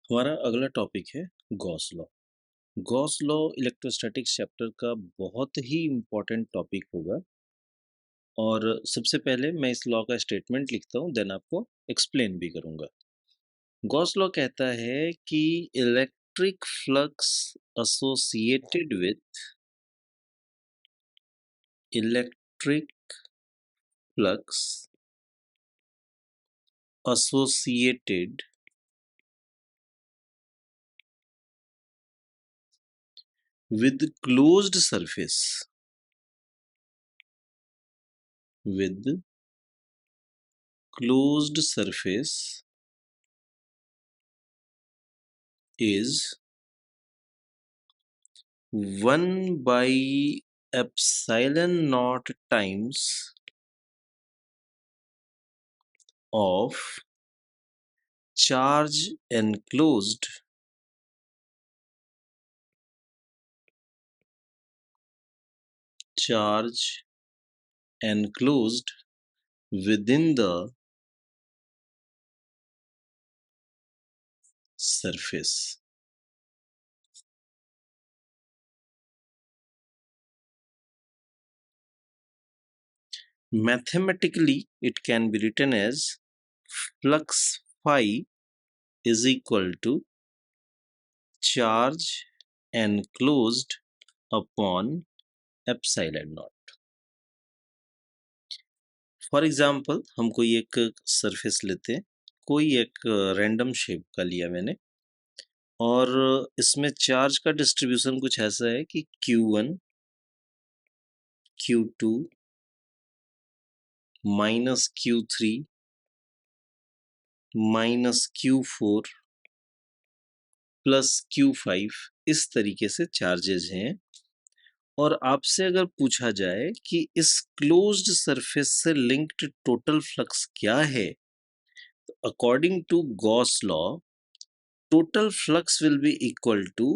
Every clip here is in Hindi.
हमारा अगला टॉपिक है Gauss law. Gauss law electrostatics chapter का बहुत ही इम्पोर्टेंट टॉपिक होगा और सबसे पहले मैं इस लॉ का स्टेटमेंट लिखता हूँ, देन आपको एक्सप्लेन भी करूँगा। गॉस लॉ कहता है कि electric flux associated with electric flux associated with closed surface with closed surface is 1 by epsilon naught times of charge enclosed within the surface. Mathematically, it can be written as flux phi is equal to charge enclosed upon epsilon naught. For example हम कोई एक सरफेस लेते हैं, कोई एक रैंडम शेप का लिया मैंने, और इसमें चार्ज का डिस्ट्रीब्यूशन कुछ ऐसा है कि Q1 Q2 minus Q3 minus Q4 plus Q5 इस तरीके से चार्जेज हैं। और आपसे अगर पूछा जाए कि इस क्लोज्ड सरफेस से लिंक्ड टोटल फ्लक्स क्या है, तो according to Gauss law total flux will be equal to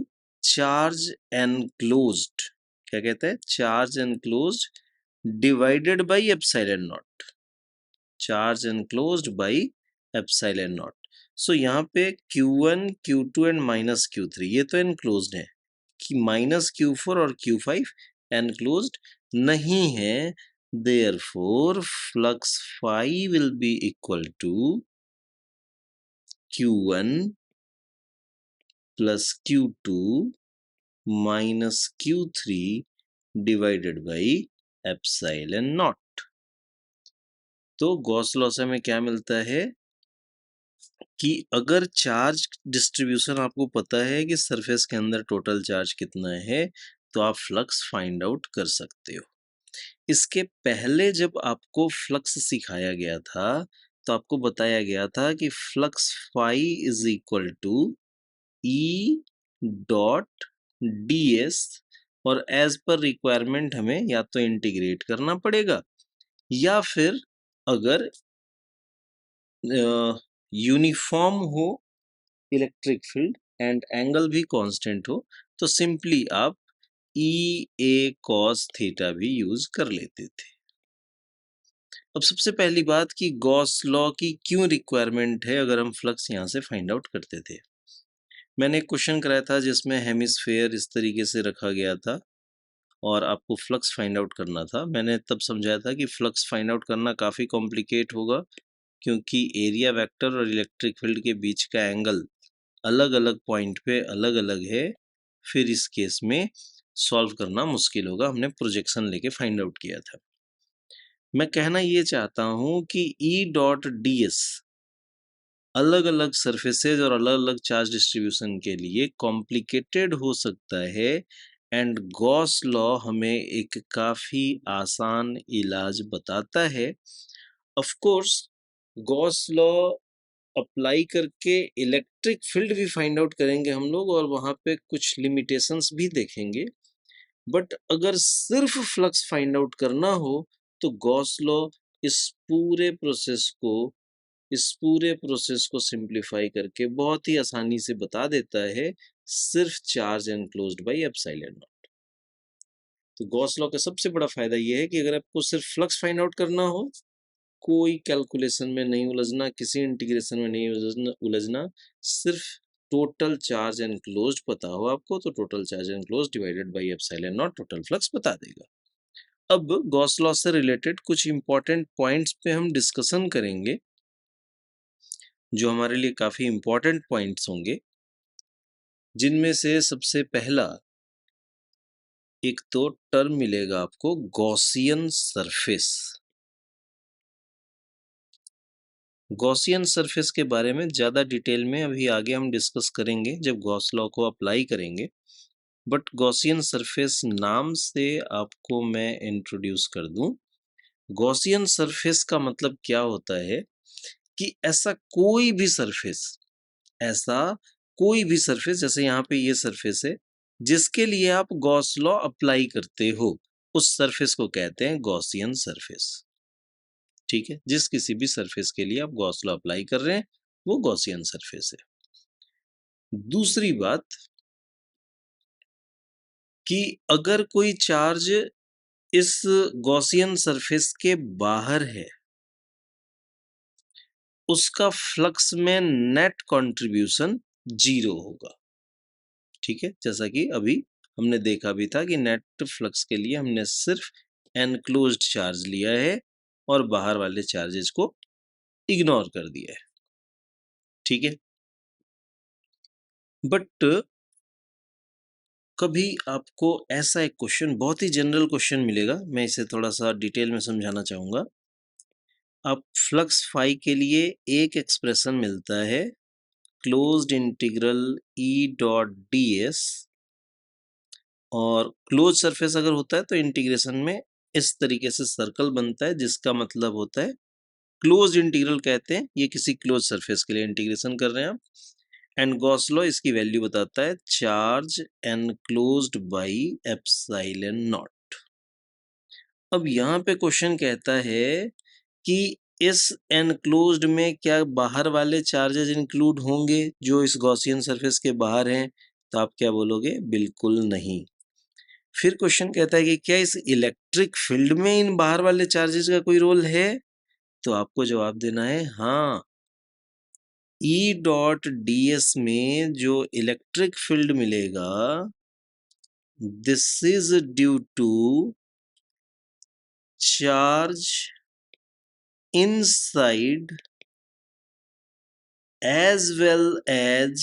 charge enclosed, क्या कहता है, charge enclosed divided by epsilon naught, charge enclosed by epsilon naught. so यहाँ पे Q1 Q2 and minus Q3 ये तो enclosed है, कि माइनस Q4 और Q5 enclosed नहीं है, therefore flux phi will be equal to Q1 plus Q2 minus Q3 divided by epsilon naught. तो गॉस लॉ से हमें क्या मिलता है कि अगर चार्ज डिस्ट्रीब्यूशन आपको पता है कि सरफेस के अंदर टोटल चार्ज कितना है, तो आप फ्लक्स फाइंड आउट कर सकते हो। इसके पहले जब आपको फ्लक्स सिखाया गया था, तो आपको बताया गया था कि flux phi is equal to E dot D S, और एज पर रिक्वायरमेंट हमें या तो इंटीग्रेट करना पड़ेगा, या फिर अगर यूनिफॉर्म हो इलेक्ट्रिक फील्ड एंड एंगल भी कांस्टेंट हो, तो सिंपली आप ई ए कॉस थीटा भी यूज कर लेते थे। अब सबसे पहली बात कि गॉस लॉ की क्यों रिक्वायरमेंट है अगर हम फ्लक्स यहां से फाइंड आउट करते थे। मैंने एक क्वेश्चन कराया था जिसमें हेमिस्फेयर इस तरीके से रखा गया था और आपको फ्लक्स फाइंड आउट करना था। मैंने तब समझाया था कि फ्लक्स फाइंड आउट करना काफ़ी कॉम्प्लिकेट होगा, क्योंकि एरिया वेक्टर और इलेक्ट्रिक फील्ड के बीच का एंगल अलग अलग पॉइंट पे अलग अलग है। फिर इस केस में सॉल्व करना मुश्किल होगा, हमने प्रोजेक्शन लेके फाइंड आउट किया था। मैं कहना ये चाहता हूँ कि ई डॉट डी एस अलग अलग सरफेसेज और अलग अलग चार्ज डिस्ट्रीब्यूशन के लिए कॉम्प्लिकेटेड हो सकता है, एंड गॉस लॉ हमें एक काफ़ी आसान इलाज बताता है। Of course Gauss law apply करके इलेक्ट्रिक फील्ड भी फाइंड आउट करेंगे हम लोग, और वहाँ पे कुछ लिमिटेशंस भी देखेंगे, बट अगर सिर्फ फ्लक्स फाइंड आउट करना हो तो गॉस लॉ इस पूरे प्रोसेस को सिंप्लीफाई करके बहुत ही आसानी से बता देता है, सिर्फ charge enclosed by epsilon naught. तो गॉस लॉ का सबसे बड़ा फायदा यह है कि अगर आपको सिर्फ फ्लक्स फाइंड आउट करना हो, कोई कैलकुलेशन में नहीं उलझना, किसी इंटीग्रेशन में नहीं उलझना, सिर्फ टोटल चार्ज एनक्लोज्ड पता हो आपको तो total charge enclosed divided by epsilon not total flux बता देगा। अब गॉस लॉ से रिलेटेड कुछ इंपॉर्टेंट पॉइंट्स पे हम डिस्कशन करेंगे जो हमारे लिए काफी इंपॉर्टेंट पॉइंट्स होंगे, जिनमें से सबसे पहला एक तो टर्म मिलेगा आपको गॉसियन सरफेस। गॉसियन सरफेस के बारे में ज्यादा डिटेल में अभी आगे हम डिस्कस करेंगे जब गॉस लॉ को अप्लाई करेंगे, बट गॉसियन सरफेस नाम से आपको मैं इंट्रोड्यूस कर दूं। गॉसियन सरफेस का मतलब क्या होता है कि ऐसा कोई भी सरफेस जैसे यहाँ पे ये सरफेस है जिसके लिए आप गॉस लॉ अप्लाई करते हो, उस सरफेस को कहते हैं गॉसियन सरफेस। ठीक है, जिस किसी भी सरफेस के लिए आप गॉस लॉ अप्लाई कर रहे हैं वो गॉसियन सरफेस है। दूसरी बात कि अगर कोई चार्ज इस गॉसियन सरफेस के बाहर है, उसका फ्लक्स में नेट कंट्रीब्यूशन 0 होगा। ठीक है, जैसा कि अभी हमने देखा भी था कि नेट फ्लक्स के लिए हमने सिर्फ एनक्लोज्ड चार्ज लिया है और बाहर वाले चार्जेस को इग्नोर कर दिया है। ठीक है, बट कभी आपको ऐसा एक क्वेश्चन, बहुत ही जनरल क्वेश्चन मिलेगा, मैं इसे थोड़ा सा डिटेल में समझाना चाहूंगा। अब फ्लक्स फाई के लिए एक एक्सप्रेशन मिलता है क्लोज्ड इंटीग्रल ई डॉट डी एस, और क्लोज सरफेस अगर होता है तो इंटीग्रेशन में इस तरीके से सर्कल बनता है जिसका मतलब होता है क्लोज इंटीग्रल कहते हैं। ये किसी क्लोज सरफेस के लिए इंटीग्रेशन कर रहे हैं आप। एंड गॉस लॉ इसकी वैल्यू बताता है charge enclosed by epsilon not. अब यहाँ पे क्वेश्चन कहता है कि इस एनक्लोज्ड में क्या बाहर वाले चार्जेस इंक्लूड होंगे जो इस गॉसियन सरफेस के बाहर हैं? तो आप क्या बोलोगे? बिल्कुल नहीं। फिर क्वेश्चन कहता है कि क्या इस इलेक्ट्रिक फील्ड में इन बाहर वाले चार्जेस का कोई रोल है? तो आपको जवाब देना है हाँ। ई डॉट डी एस में जो इलेक्ट्रिक फील्ड मिलेगा, this is due to charge inside as well as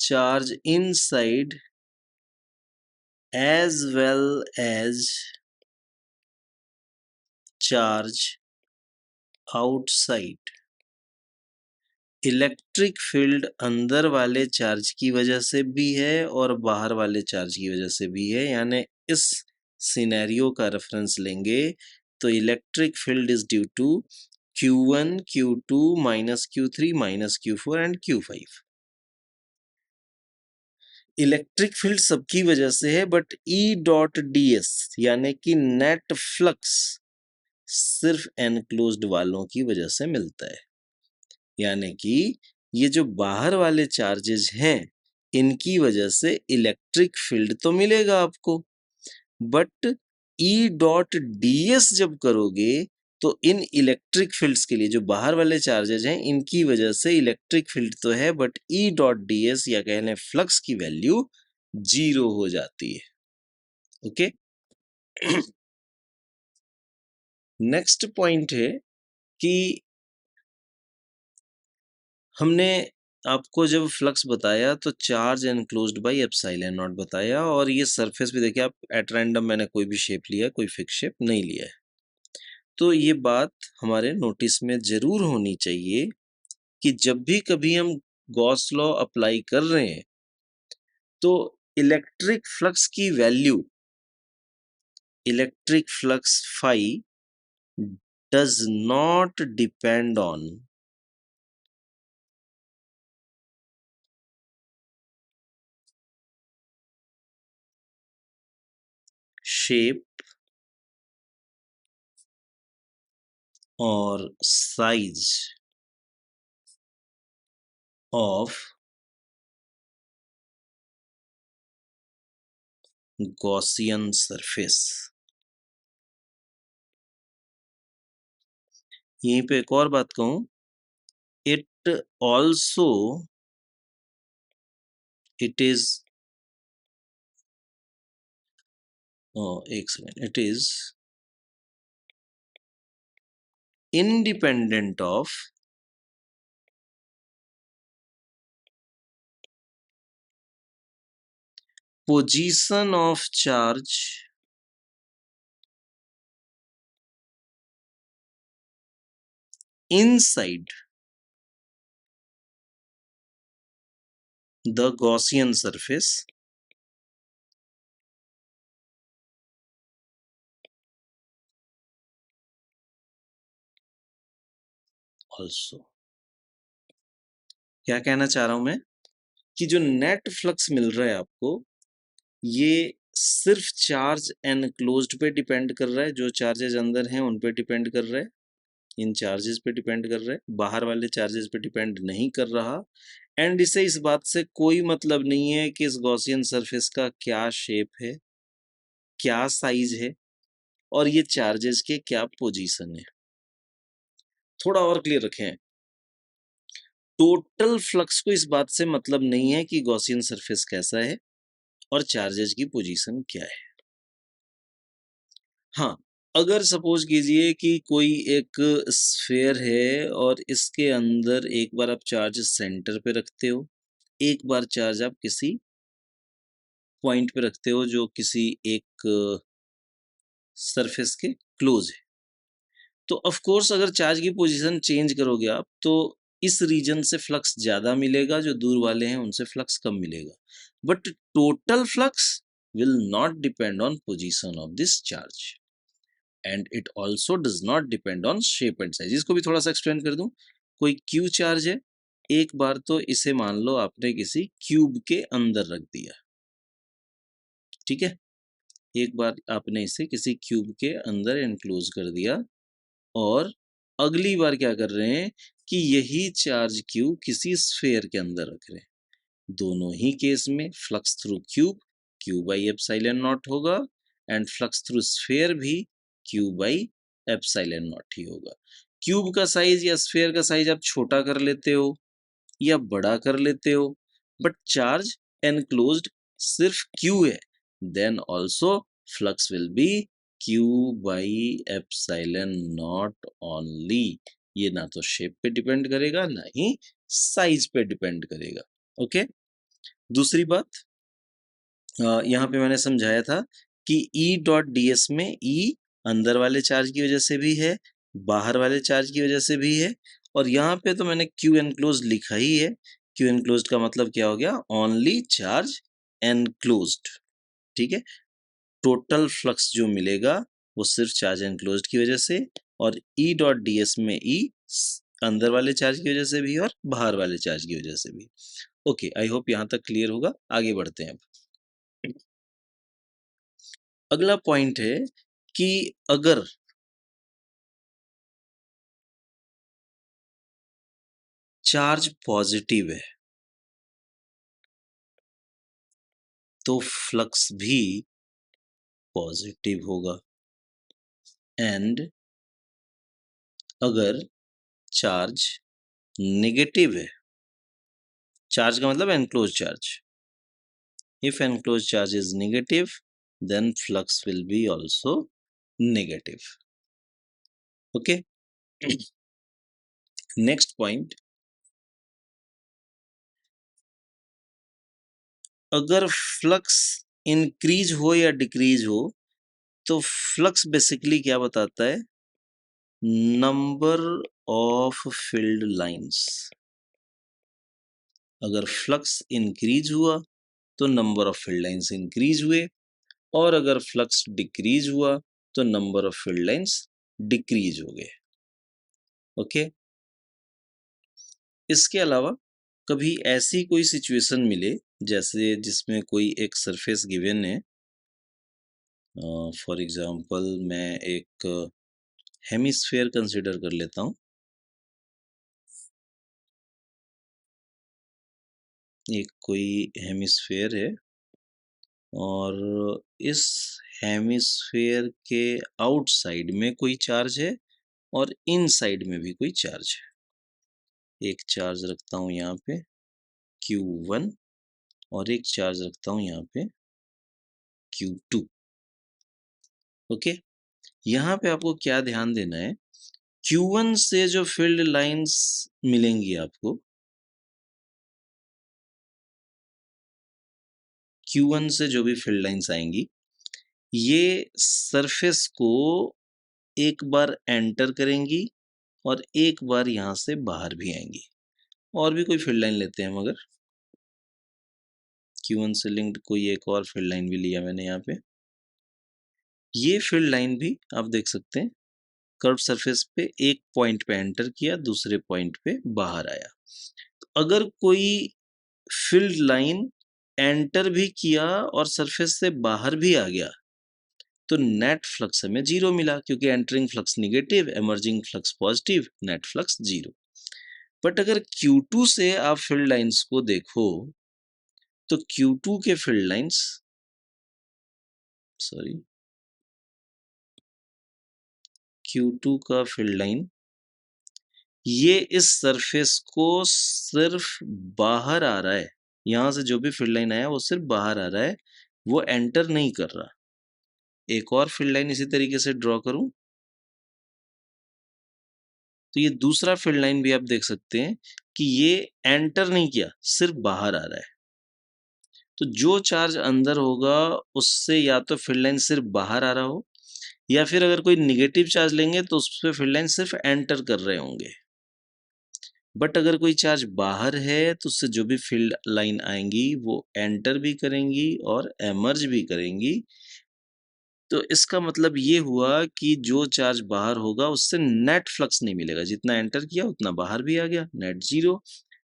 charge inside as well as charge outside। Electric field अंदर वाले चार्ज की वजह से भी है और बाहर वाले चार्ज की वजह से भी है, यानी इस सिनेरियो का रेफरेंस लेंगे तो electric field is due to Q1, Q2 minus Q3 minus Q4 and Q5। Electric field सबकी वजह से है, but E dot D S यानी कि नेट फ्लक्स सिर्फ एनक्लोज्ड वालों की वजह से मिलता है। यानी कि ये जो बाहर वाले चार्जेस हैं इनकी वजह से इलेक्ट्रिक फील्ड तो मिलेगा आपको, but E dot D S जब करोगे तो इन इलेक्ट्रिक फील्ड्स के लिए जो बाहर वाले चार्जेज हैं इनकी वजह से इलेक्ट्रिक फील्ड तो है, but E dot D S या कह लें फ्लक्स की वैल्यू 0 हो जाती है। ओके, नेक्स्ट पॉइंट है कि हमने आपको जब फ्लक्स बताया तो charge enclosed by epsilon not बताया, और ये सरफेस भी देखिए आप एट रैंडम मैंने कोई भी शेप लिया, कोई फिक्स शेप नहीं लिया है। तो ये बात हमारे नोटिस में जरूर होनी चाहिए कि जब भी कभी हम गॉस लॉ अप्लाई कर रहे हैं तो इलेक्ट्रिक फ्लक्स की value, electric flux phi does not depend on shape और साइज ऑफ गॉसियन सरफेस। यहीं पे एक और बात कहूं, इट ऑल्सो it is एक second, it is independent of position of charge inside the Gaussian surface also। क्या कहना चाह रहा हूं मैं कि जो नेट फ्लक्स मिल रहा है आपको, ये सिर्फ चार्ज एनक्लोज्ड पे डिपेंड कर रहा है, जो चार्जेस अंदर हैं उन पे डिपेंड कर रहा है, इन चार्जेस पे डिपेंड कर रहा है, बाहर वाले चार्जेस पे डिपेंड नहीं कर रहा। एंड इसे इस बात से कोई मतलब नहीं है कि इस गॉसियन सरफेस का क्या शेप है, क्या साइज है और ये चार्जेस के क्या पोजीशन है। थोड़ा और क्लियर रखें, टोटल फ्लक्स को इस बात से मतलब नहीं है कि गॉसियन सरफेस कैसा है और चार्जेस की पोजीशन क्या है। हाँ, अगर सपोज कीजिए कि कोई एक स्फेयर है और इसके अंदर एक बार आप चार्ज सेंटर पे रखते हो, एक बार चार्ज आप किसी पॉइंट पे रखते हो जो किसी एक सरफेस के क्लोज है, तो ऑफ कोर्स अगर चार्ज की पोजीशन चेंज करोगे आप, तो इस रीजन से फ्लक्स ज्यादा मिलेगा, जो दूर वाले हैं उनसे फ्लक्स कम मिलेगा। But total flux will not depend on position of this charge and it also does not depend on shape and size. इसको भी थोड़ा सा एक्सप्लेन कर दूं। कोई क्यू चार्ज है, एक बार तो इसे मान लो आपने किसी क्यूब के अंदर रख दिया, ठीक है, एक बार आपने इसे किसी क्यूब के अंदर एनक्लोज कर दिया और अगली बार क्या कर रहे हैं कि यही चार्ज क्यू किसी स्फेयर के अंदर रख रहे हैं। दोनों ही केस में flux through cube Q by epsilon not होगा एंड फ्लक्स थ्रू स्फेयर भी क्यू बाई एप्सिलॉन नॉट ही होगा। क्यूब का साइज या स्फेयर का साइज आप छोटा कर लेते हो या बड़ा कर लेते हो, बट चार्ज एनक्लोज्ड सिर्फ क्यू है, then also flux will be Q by epsilon naught only. ये ना तो शेप पे डिपेंड करेगा ना ही साइज पे डिपेंड करेगा। ओके, दूसरी बात, यहाँ पे मैंने समझाया था कि ई डॉट डी एस में ई अंदर वाले चार्ज की वजह से भी है, बाहर वाले चार्ज की वजह से भी है, और यहाँ पे तो मैंने क्यू एनक्लोज लिखा ही है। क्यू एनक्लोज का मतलब क्या हो गया, ओनली चार्ज एनक्लोज्ड, ठीक है। टोटल फ्लक्स जो मिलेगा वो सिर्फ चार्ज एनक्लोज्ड की वजह से, और ई डॉट डी एस में ई अंदर वाले चार्ज की वजह से भी और बाहर वाले चार्ज की वजह से भी। ओके, आई होप यहाँ तक क्लियर होगा। आगे बढ़ते हैं अब। अगला पॉइंट है कि अगर चार्ज पॉजिटिव है तो फ्लक्स भी पॉजिटिव होगा, एंड अगर चार्ज नेगेटिव है, चार्ज का मतलब enclose charge, if enclose charge is negative then flux will be also negative. Okay, next point, अगर फ्लक्स इंक्रीज हो या डिक्रीज हो तो फ्लक्स बेसिकली क्या बताता है, नंबर ऑफ फील्ड लाइंस। अगर फ्लक्स इंक्रीज हुआ तो number of field lines increase हुए, और अगर फ्लक्स डिक्रीज हुआ तो number of field lines decrease हो गए। ओके, इसके अलावा कभी ऐसी कोई सिचुएशन मिले जैसे जिसमें कोई एक सरफेस गिवन है, फॉर एग्जांपल मैं एक हेमिस्फेयर कंसिडर कर लेता हूँ। एक कोई हेमिस्फेयर है और इस हेमिस्फेयर के आउटसाइड में कोई चार्ज है और इनसाइड में भी कोई चार्ज है। एक चार्ज रखता हूं यहाँ पे Q1 और एक चार्ज रखता हूं यहाँ पे Q2। ओके, यहाँ पे आपको क्या ध्यान देना है, Q1 से जो फील्ड लाइंस मिलेंगी आपको, Q1 से जो भी फील्ड लाइंस आएंगी, ये सरफेस को एक बार एंटर करेंगी और एक बार यहां से बाहर भी आएंगी। और भी कोई फील्ड लाइन लेते हैं, मगर Q1 से लिंक्ड कोई एक और फील्ड लाइन भी लिया मैंने यहाँ पे। ये फील्ड लाइन भी आप देख सकते हैं, कर्व सरफेस पे एक पॉइंट पे एंटर किया, दूसरे पॉइंट पे बाहर आया। तो अगर कोई फील्ड लाइन एंटर भी किया और सरफेस से बाहर भी आ गया, तो नेट फ्लक्स हमें 0 मिला, क्योंकि entering flux negative, emerging flux positive, net flux 0। But अगर Q2 से आप फील्ड लाइंस को देखो, तो Q2 के फील्ड लाइंस, सॉरी, Q2 का फील्ड लाइन ये इस सरफेस को सिर्फ बाहर आ रहा है। यहां से जो भी फील्ड लाइन आया वो सिर्फ बाहर आ रहा है, वो एंटर नहीं कर रहा। एक और फील्ड लाइन इसी तरीके से ड्रॉ करूं, तो ये दूसरा फील्ड लाइन भी आप देख सकते हैं कि ये एंटर नहीं किया, सिर्फ बाहर आ रहा है। तो जो चार्ज अंदर होगा उससे या तो फील्ड लाइन सिर्फ बाहर आ रहा हो, या फिर अगर कोई निगेटिव चार्ज लेंगे तो उस पर फील्ड लाइन सिर्फ एंटर कर रहे होंगे। बट अगर कोई चार्ज बाहर है तो उससे जो भी फील्ड लाइन आएंगी वो एंटर भी करेंगी और एमर्ज भी करेंगी। तो इसका मतलब ये हुआ कि जो चार्ज बाहर होगा उससे नेट फ्लक्स नहीं मिलेगा, जितना एंटर किया उतना बाहर भी आ गया, नेट 0।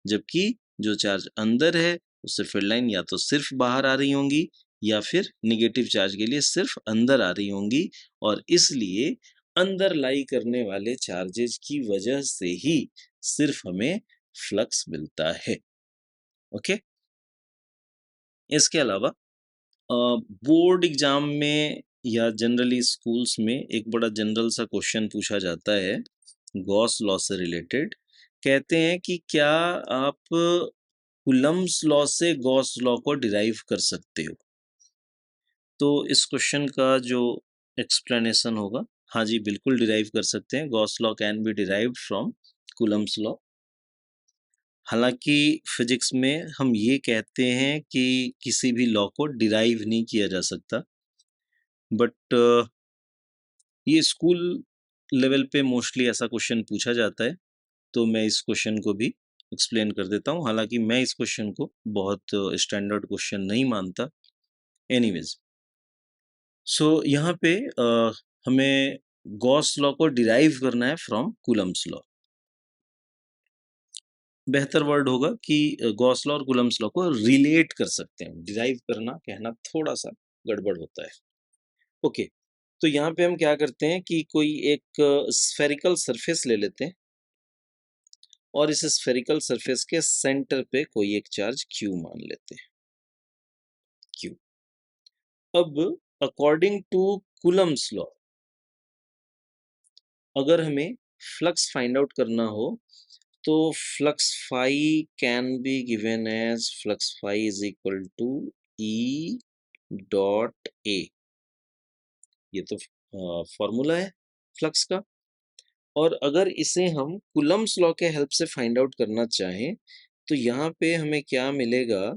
जबकि जो चार्ज अंदर है उससे फील्ड लाइन या तो सिर्फ बाहर आ रही होंगी, या फिर निगेटिव चार्ज के लिए सिर्फ अंदर आ रही होंगी, और इसलिए अंदर लाई करने वाले चार्जेस की वजह से ही सिर्फ हमें फ्लक्स मिलता है। ओके, इसके अलावा बोर्ड एग्जाम में या जनरली स्कूल्स में एक बड़ा जनरल सा क्वेश्चन पूछा जाता है गॉस लॉ से रिलेटेड। कहते हैं कि क्या आप कूलम्ब्स लॉ से गॉस लॉ को डिराइव कर सकते हो? तो इस क्वेश्चन का जो एक्सप्लेनेशन होगा, हाँ जी, बिल्कुल डिराइव कर सकते हैं। Gauss law can be derived from Coulomb's law. हालांकि फिजिक्स में हम ये कहते हैं कि किसी भी लॉ को डिराइव नहीं किया जा सकता, बट ये स्कूल लेवल पे मोस्टली ऐसा क्वेश्चन पूछा जाता है, तो मैं इस क्वेश्चन को भी एक्सप्लेन कर देता हूँ। हालांकि मैं इस क्वेश्चन को बहुत स्टैंडर्ड क्वेश्चन नहीं मानता। एनीवेज, सो यहाँ पे हमें गॉस लॉ को डिराइव करना है फ्रॉम कूलम्ब्स लॉ। बेहतर वर्ड होगा कि गॉस लॉ और कूलम्ब्स लॉ को रिलेट कर सकते हैं। डिराइव करना कहना थोड़ा सा गड़बड़ होता है। ओके, तो यहाँ पे हम क्या करते हैं कि कोई एक स्फेरिकल सरफेस ले लेते हैं, और इस स्फेरिकल सरफेस के सेंटर पे कोई एक चार्ज Q मान लेते हैं, Q। अब अकॉर्डिंग टू कूलम्ब्स लॉ, अगर हमें फ्लक्स फाइंड आउट करना हो, तो flux phi can be given as flux phi is equal to E dot A। ये तो फॉर्मूला है फ्लक्स का। और अगर इसे हम कूलम्ब्स लॉ के हेल्प से फाइंड आउट करना चाहें, तो यहाँ पे हमें क्या मिलेगा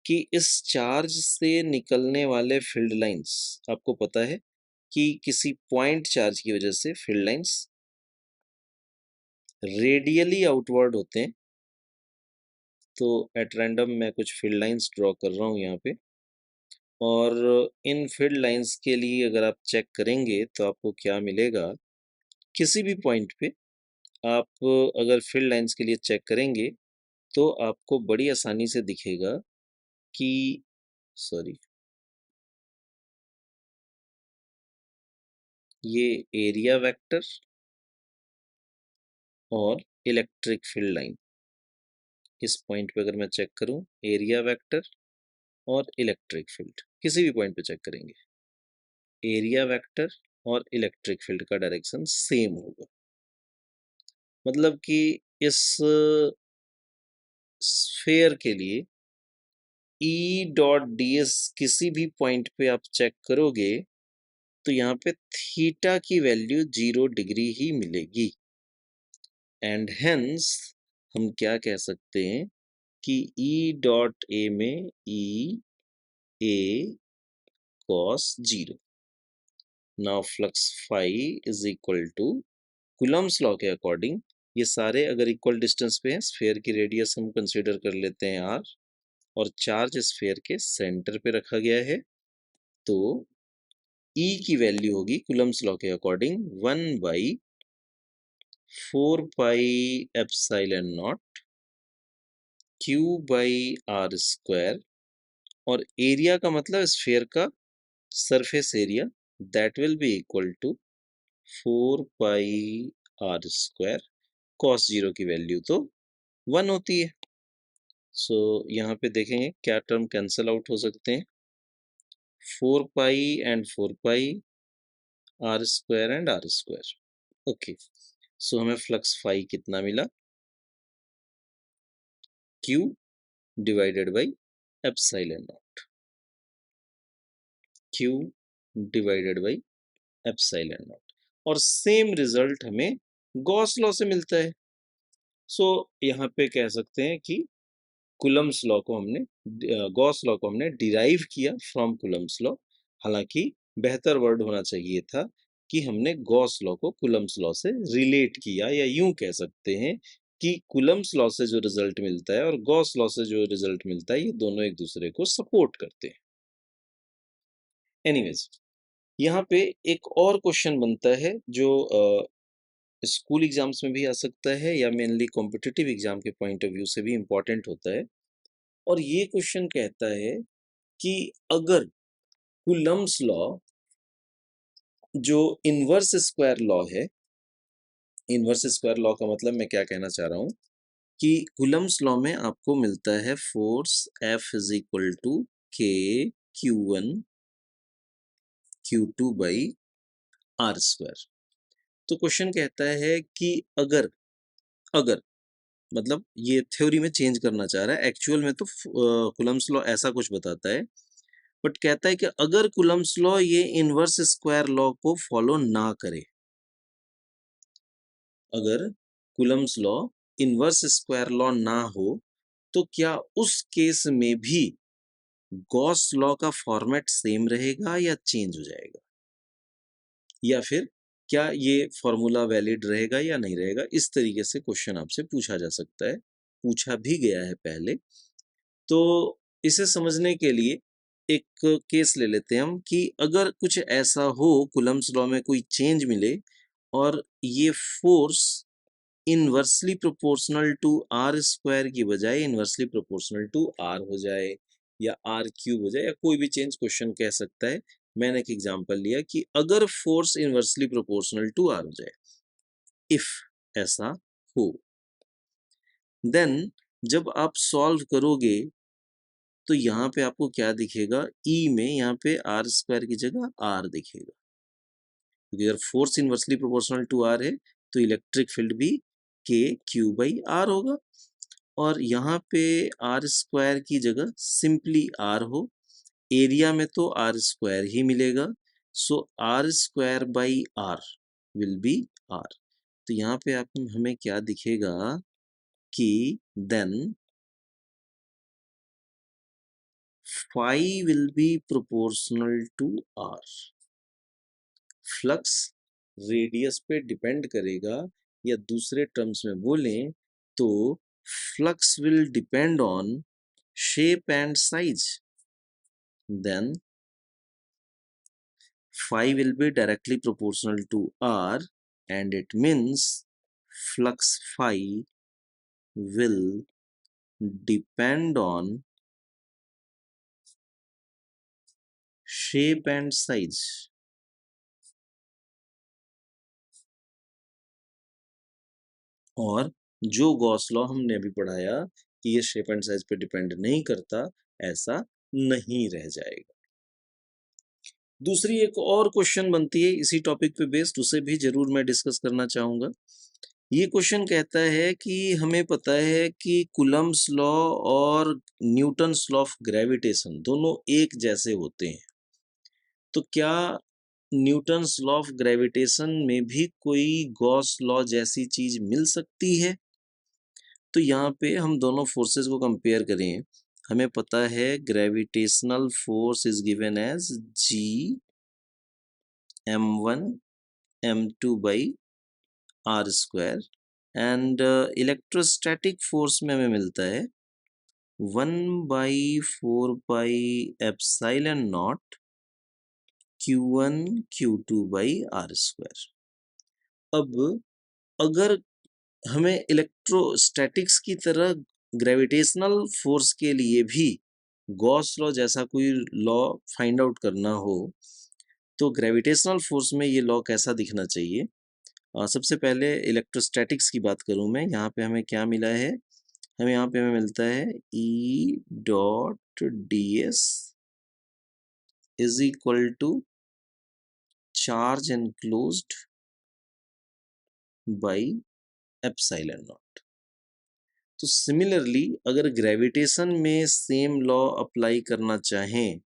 कि इस चार्ज से निकलने वाले फील्ड लाइंस, आपको पता है कि किसी पॉइंट चार्ज की वजह से फील्ड लाइंस रेडियली आउटवर्ड होते हैं। तो एट रैंडम मैं कुछ फील्ड लाइंस ड्रॉ कर रहा हूँ यहाँ पे, और इन फील्ड लाइंस के लिए अगर आप चेक करेंगे तो आपको क्या मिलेगा, किसी भी पॉइंट पे आप अगर फील्ड लाइंस के लिए चेक करेंगे तो आपको बड़ी आसानी से दिखेगा कि, सॉरी, ये एरिया वेक्टर और इलेक्ट्रिक फील्ड लाइन, इस पॉइंट पे अगर मैं चेक करूं, एरिया वेक्टर और इलेक्ट्रिक फील्ड, किसी भी पॉइंट पे चेक करेंगे, एरिया वेक्टर और इलेक्ट्रिक फील्ड का डायरेक्शन सेम होगा। मतलब कि इस स्फेयर के लिए ई डॉट डी एस किसी भी पॉइंट पे आप चेक करोगे तो यहाँ पे थीटा की वैल्यू 0 डिग्री ही मिलेगी एंड हेंस हम क्या कह सकते हैं कि ई डॉट ए में E A cos 0। Now flux phi is equal to Coulomb's law के अकॉर्डिंग ये सारे अगर इक्वल डिस्टेंस पे हैं, स्फीयर की रेडियस हम कंसीडर कर लेते हैं आर और चार्ज स्फीयर के सेंटर पे रखा गया है, तो E की वैल्यू होगी कूलम्स लॉ के according 1/4 pi epsilon naught Q by R square और एरिया का मतलब स्फीयर का surface area that will be equal to 4 pi are square. Cos 0 की वैल्यू तो 1 होती है। सो यहाँ पे देखेंगे क्या टर्म कैंसल आउट हो सकते हैं, 4 pi and 4 pi, are square and r square. Okay, so हमें फ्लक्स फाई कितना मिला, Q divided by epsilon naught, Q divided by epsilon naught. और सेम रिजल्ट हमें गॉस लॉ से मिलता है। सो यहाँ पे कह सकते हैं कि कूलम्स लॉ को हमने गॉस लॉ को हमने डिराइव किया फ्रॉम कूलम्स लॉ। हालांकि बेहतर वर्ड होना चाहिए था कि हमने गॉस लॉ को कूलम्स लॉ से रिलेट किया, या यूं कह सकते हैं कि कूलम्स लॉ से जो रिजल्ट मिलता है और गॉस लॉ से जो रिजल्ट मिलता है ये दोनों एक दूसरे को सपोर्ट करते हैं। एनीवेज, यहाँ पे एक और क्वेश्चन बनता है जो स्कूल एग्जाम्स में भी आ सकता है या मेनली कॉम्पिटिटिव एग्जाम के पॉइंट ऑफ व्यू से भी इम्पोर्टेंट होता है। और ये क्वेश्चन कहता है कि अगर कूलम्स लॉ जो इनवर्स स्क्वायर लॉ है, इनवर्स स्क्वायर लॉ का मतलब मैं क्या कहना चाह रहा हूं कि कूलम्स लॉ में आपको मिलता है force F is equal to K Q1 Q2 by R square. तो क्वेश्चन कहता है कि अगर अगर मतलब ये थ्योरी में चेंज करना चाह रहा है, एक्चुअल में तो कूलम्स लॉ ऐसा कुछ बताता है, बट कहता है कि अगर कूलम्स लॉ ये इनवर्स स्क्वायर लॉ को फॉलो ना करे, अगर Coulomb's law inverse square law ना हो तो क्या उस केस में भी गॉस लॉ का फॉर्मेट सेम रहेगा या चेंज हो जाएगा, या फिर क्या ये फॉर्मूला वैलिड रहेगा या नहीं रहेगा। इस तरीके से क्वेश्चन आपसे पूछा जा सकता है, पूछा भी गया है पहले। तो इसे समझने के लिए एक केस ले लेते हैं हम कि अगर कुछ ऐसा हो, कूलम्स लॉ में कोई चेंज मिले और ये force inversely proportional to R square की बजाय इनवर्सली प्रोपोर्शनल टू आर हो जाए या आर क्यूब हो जाए, या कोई भी चेंज क्वेश्चन कह सकता है। मैंने एक एग्जांपल लिया कि अगर force inversely proportional to R हो जाए, इफ ऐसा हो, देन जब आप सॉल्व करोगे तो यहाँ पे आपको क्या दिखेगा, ई में यहाँ पे आर स्क्वायर की जगह आर दिखेगा, क्योंकि अगर force inversely proportional to R है तो इलेक्ट्रिक फील्ड भी के क्यू बाई आर होगा। और यहाँ पे आर स्क्वायर की जगह सिंपली आर हो, एरिया में तो आर स्क्वायर ही मिलेगा, so r square by r will be r. तो यहाँ पे आप हमें क्या दिखेगा कि then phi will be proportional to r। Flux radius पे डिपेंड करेगा, या दूसरे टर्म्स में बोलें तो flux will depend on shape and size, then phi will be directly proportional to r and it means flux phi will depend on shape and size। और जो गॉस लॉ हमने अभी पढ़ाया कि ये शेप एंड साइज पे डिपेंड नहीं करता, ऐसा नहीं रह जाएगा। दूसरी एक और क्वेश्चन बनती है इसी टॉपिक पे बेस्ड, उसे भी जरूर मैं डिस्कस करना चाहूंगा ये क्वेश्चन कहता है कि हमें पता है कि कूलम्ब्स लॉ और न्यूटन्स लॉ ऑफ ग्रेविटेशन दोनों एक जैसे होते हैं। तो क्या न्यूटन्स लॉ ऑफ ग्रेविटेशन में भी कोई गॉस लॉ जैसी चीज मिल सकती है? तो यहाँ पे हम दोनों फोर्सेस को कंपेयर करें, हमें पता है gravitational force is given as G m1 m2 by R square and electrostatic force में हमें मिलता है 1/4 pi epsilon naught Q1 Q2 by R square. अब अगर हमें इलेक्ट्रोस्टैटिक्स की तरह ग्रेविटेशनल फोर्स के लिए भी गॉस लॉ जैसा कोई लॉ फाइंड आउट करना हो, तो ग्रेविटेशनल फोर्स में ये लॉ कैसा दिखना चाहिए? सबसे पहले इलेक्ट्रोस्टैटिक्स की बात करूं मैं, यहाँ पे हमें क्या मिला है? यहाँ पे हमें मिलता है E dot D S is equal to charge enclosed by epsilon naught. तो सिमिलरली अगर ग्रेविटेशन में सेम लॉ अप्लाई करना चाहें,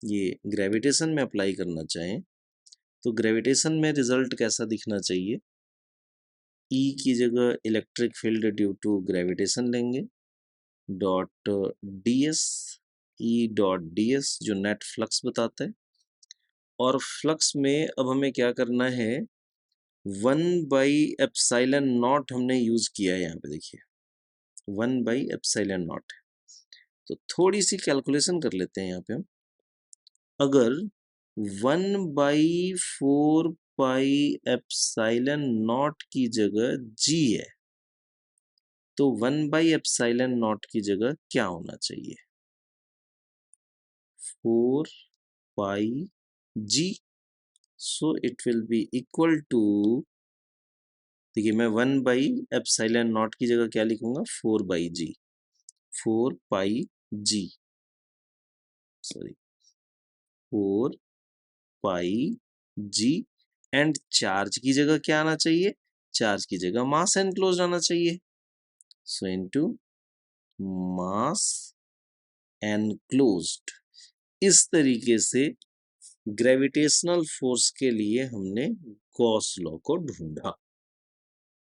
ये ग्रेविटेशन में अप्लाई करना चाहें, तो ग्रेविटेशन में रिजल्ट कैसा दिखना चाहिए? E की जगह electric field due to gravitation लेंगे dot D s, E dot D s जो नेट फ्लक्स बताता है, और फ्लक्स में अब हमें क्या करना है? 1/एप्सिलॉन नॉट हमने यूज किया है, यहाँ पे देखिए 1/एप्सिलॉन नॉट। तो थोड़ी सी कैलकुलेशन कर लेते हैं यहाँ पे हम। अगर 1/4 पाई एप्सिलॉन नॉट की जगह जी है, तो 1/एप्सिलॉन नॉट की जगह क्या होना चाहिए? 4 pi G. So it will be equal to, देखिए मैं 1/एप्सिलॉन नॉट की जगह क्या लिखूंगा? 4/जी, 4 pi G, sorry 4 pi G. And charge की जगह क्या आना चाहिए? चार्ज की जगह मास एनक्लोज्ड आना चाहिए। सो इनटू मास एनक्लोज्ड। इस तरीके से ग्रेविटेशनल फोर्स के लिए हमने गॉस लॉ को ढूंढा।